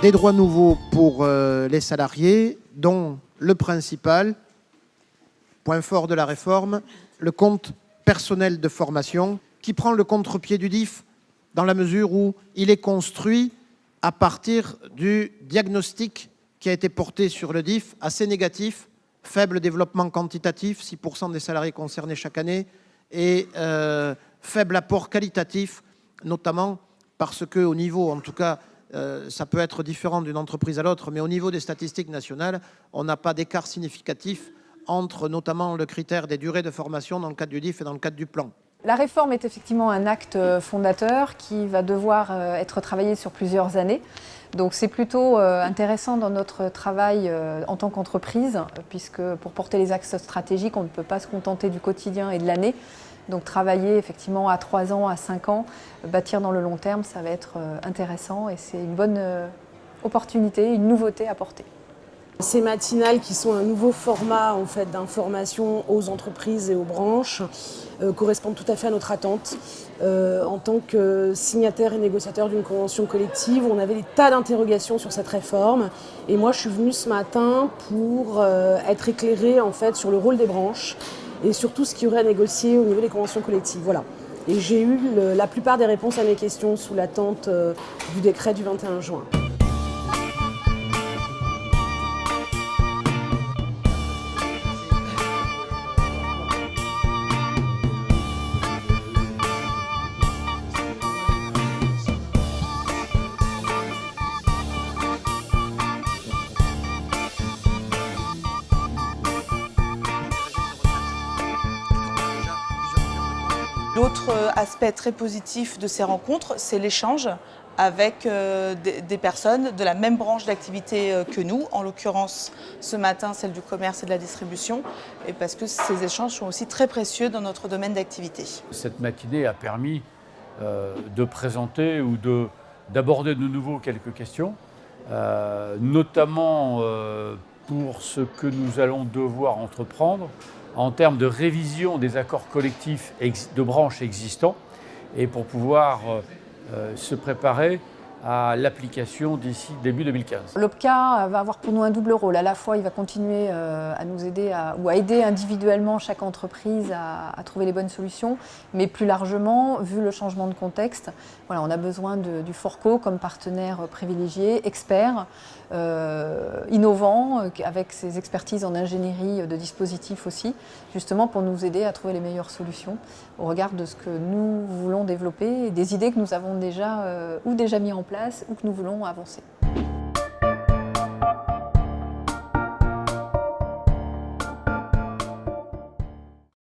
Des droits nouveaux pour les salariés, dont le principal, point fort de la réforme, le compte personnel de formation, qui prend le contre-pied du DIF dans la mesure où il est construit à partir du diagnostic qui a été porté sur le DIF, assez négatif, faible développement quantitatif, 6% des salariés concernés chaque année, et faible apport qualitatif, notamment parce qu'au niveau, en tout cas, ça peut être différent d'une entreprise à l'autre, mais au niveau des statistiques nationales, on n'a pas d'écart significatif entre notamment le critère des durées de formation dans le cadre du DIF et dans le cadre du plan. La réforme est effectivement un acte fondateur qui va devoir être travaillé sur plusieurs années. Donc c'est plutôt intéressant dans notre travail en tant qu'entreprise, puisque pour porter les axes stratégiques, on ne peut pas se contenter du quotidien et de l'année. Donc travailler effectivement à 3 ans, à 5 ans, bâtir dans le long terme, ça va être intéressant et c'est une bonne opportunité, une nouveauté à porter. Ces matinales qui sont un nouveau format en fait, d'information aux entreprises et aux branches correspondent tout à fait à notre attente. En tant que signataire et négociateur d'une convention collective, on avait des tas d'interrogations sur cette réforme et moi je suis venue ce matin pour être éclairée en fait, sur le rôle des branches et sur tout ce qu'il y aurait à négocier au niveau des conventions collectives. Voilà. Et j'ai eu la plupart des réponses à mes questions sous l'attente du décret du 21 juin. L'autre aspect très positif de ces rencontres, c'est l'échange avec des personnes de la même branche d'activité que nous, en l'occurrence ce matin celle du commerce et de la distribution, et parce que ces échanges sont aussi très précieux dans notre domaine d'activité. Cette matinée a permis de présenter ou d'aborder de nouveau quelques questions, notamment pour ce que nous allons devoir entreprendre en termes de révision des accords collectifs de branches existants et pour pouvoir se préparer à l'application d'ici début 2015. L'OPCA va avoir pour nous un double rôle. À la fois, il va continuer à nous aider ou à aider individuellement chaque entreprise à trouver les bonnes solutions, mais plus largement, vu le changement de contexte, voilà, on a besoin du Forco comme partenaire privilégié, expert, innovant, avec ses expertises en ingénierie de dispositifs aussi, justement pour nous aider à trouver les meilleures solutions au regard de ce que nous voulons développer et des idées que nous avons déjà ou déjà mis en place ou que nous voulons avancer.